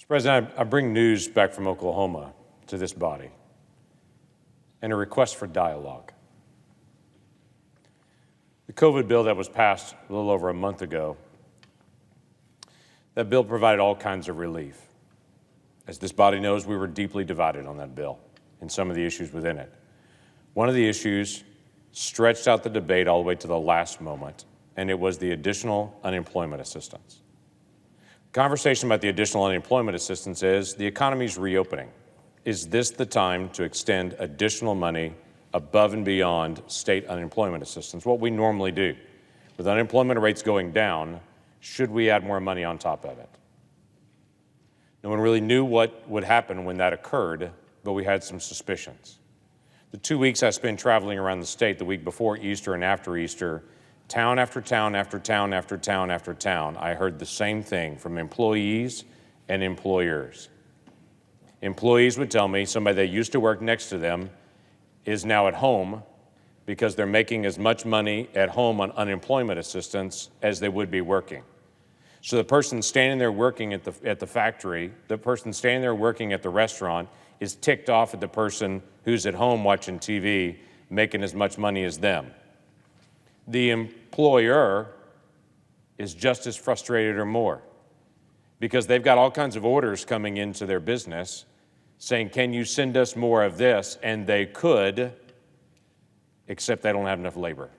Mr. President, I bring news back from Oklahoma to this body and a request for dialogue. The COVID bill that was passed a little over a month ago, that bill provided all kinds of relief. As this body knows, we were deeply divided on that bill and some of the issues within it. One of the issues stretched out the debate all the way to the last moment, and it was the additional unemployment assistance. The conversation about the additional unemployment assistance is the economy's reopening. Is this the time to extend additional money above and beyond state unemployment assistance, what we normally do? With unemployment rates going down, should we add more money on top of it? No one really knew what would happen when that occurred, but we had some suspicions. The 2 weeks I spent traveling around the state, the week before Easter and after Easter, town after town after town after town after town, I heard the same thing from employees and employers. Employees would tell me somebody that used to work next to them is now at home because they're making as much money at home on unemployment assistance as they would be working. So the person standing there working at the factory, the person standing there working at the restaurant is ticked off at the person who's at home watching TV making as much money as them. The employer is just as frustrated or more because they've got all kinds of orders coming into their business saying, can you send us more of this? And they could, except they don't have enough labor.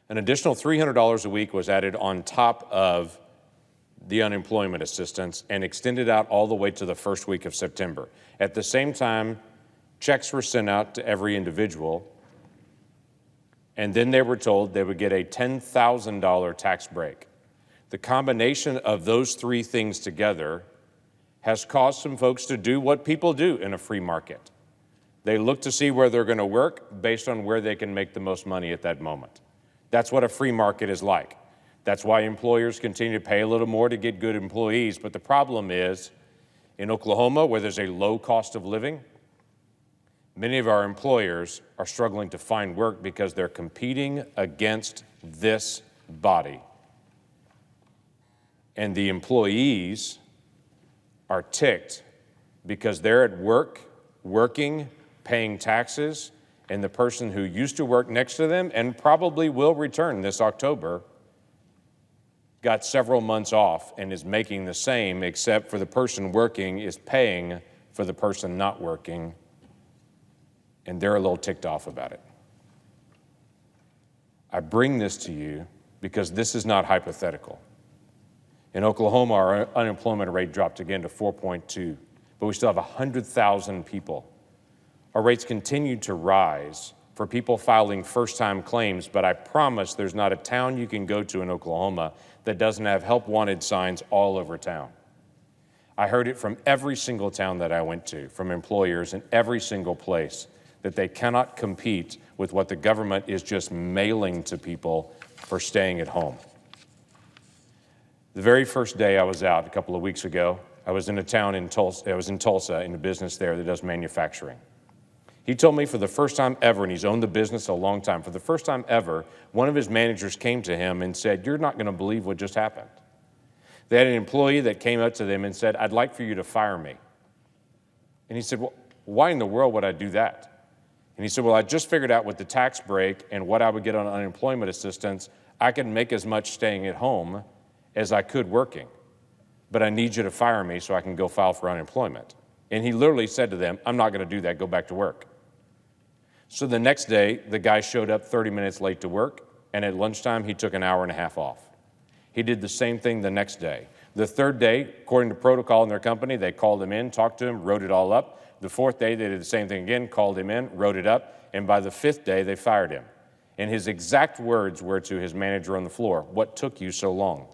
An additional $300 a week was added on top of the unemployment assistance and extended out all the way to the first week of September. At the same time, checks were sent out to every individual, and then they were told they would get a $10,000 tax break. The combination of those three things together has caused some folks to do what people do in a free market. They look to see where they're going to work based on where they can make the most money at that moment. That's what a free market is like. That's why employers continue to pay a little more to get good employees. But the problem is, in Oklahoma, where there's a low cost of living, many of our employers are struggling to find work because they're competing against this body. And the employees are ticked because they're at work, working, paying taxes, and the person who used to work next to them and probably will return this October got several months off and is making the same, except for the person working is paying for the person not working, and they're a little ticked off about it. I bring this to you because this is not hypothetical. In Oklahoma, our unemployment rate dropped again to 4.2, but we still have 100,000 people. Our rates continue to rise for people filing first-time claims, but I promise there's not a town you can go to in Oklahoma that doesn't have help wanted signs all over town. I heard it from every single town that I went to, from employers in every single place, that they cannot compete with what the government is just mailing to people for staying at home. The very first day I was out a couple of weeks ago, I was in a town in Tulsa. I was in Tulsa in a business there that does manufacturing. He told me for the first time ever, and he's owned the business a long time, for the first time ever, one of his managers came to him and said, "You're not going to believe what just happened." They had an employee that came up to them and said, "I'd like for you to fire me." And he said, "Well, why in the world would I do that?" And he said, "Well, I just figured out with the tax break and what I would get on unemployment assistance, I could make as much staying at home as I could working. But I need you to fire me so I can go file for unemployment." And he literally said to them, "I'm not going to do that, go back to work." So the next day, the guy showed up 30 minutes late to work, and at lunchtime, he took an hour and a half off. He did the same thing the next day. The third day, according to protocol in their company, they called him in, talked to him, wrote it all up. The fourth day, they did the same thing again, called him in, wrote it up, and by the fifth day, they fired him. And his exact words were to his manager on the floor, "What took you so long?"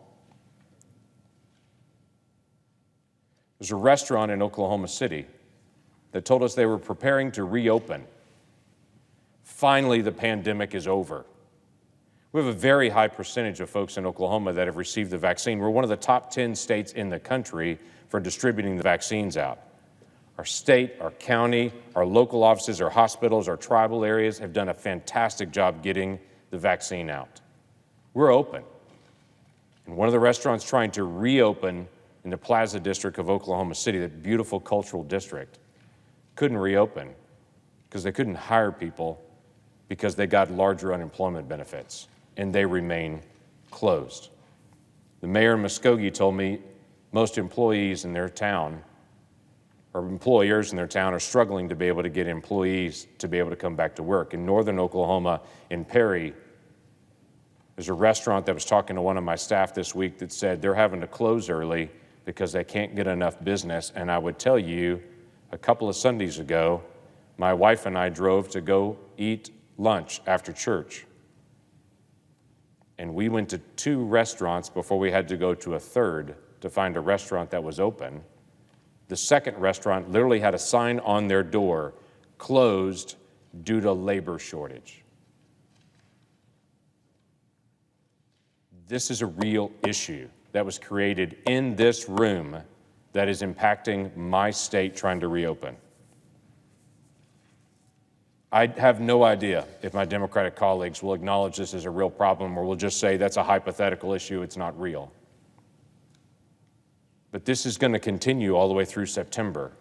There's a restaurant in Oklahoma City that told us they were preparing to reopen. Finally, the pandemic is over. We have a very high percentage of folks in Oklahoma that have received the vaccine. We're one of the top 10 states in the country for distributing the vaccines out. Our state, our county, our local offices, our hospitals, our tribal areas have done a fantastic job getting the vaccine out. We're open. And one of the restaurants trying to reopen in the Plaza District of Oklahoma City, that beautiful cultural district, couldn't reopen because they couldn't hire people because they got larger unemployment benefits, and they remain closed. The mayor in Muskogee told me most employees in their town, or employers in their town, are struggling to be able to get employees to be able to come back to work. In northern Oklahoma, in Perry, there's a restaurant that was talking to one of my staff this week that said they're having to close early because they can't get enough business. And I would tell you, a couple of Sundays ago, my wife and I drove to go eat lunch after church. And we went to 2 restaurants before we had to go to a third to find a restaurant that was open. The second restaurant literally had a sign on their door, closed due to labor shortage. This is a real issue that was created in this room that is impacting my state trying to reopen. I have no idea if my Democratic colleagues will acknowledge this as a real problem or will just say that's a hypothetical issue, it's not real. But this is going to continue all the way through September,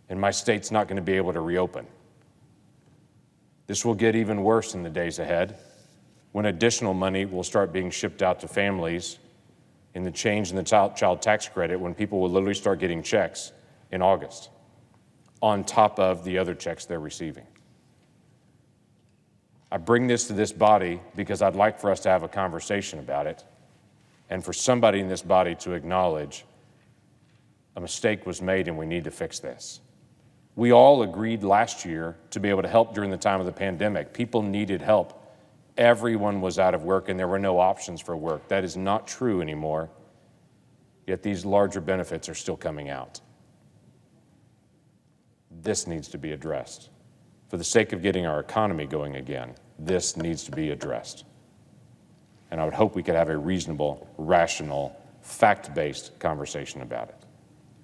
and my state's not going to be able to reopen. This will get even worse in the days ahead when additional money will start being shipped out to families in the change in the child tax credit, when people will literally start getting checks in August on top of the other checks they're receiving. I bring this to this body because I'd like for us to have a conversation about it and for somebody in this body to acknowledge a mistake was made and we need to fix this. We all agreed last year to be able to help during the time of the pandemic. People needed help. Everyone was out of work and there were no options for work. That is not true anymore, yet these larger benefits are still coming out. This needs to be addressed. For the sake of getting our economy going again, this needs to be addressed. And I would hope we could have a reasonable, rational, fact-based conversation about it.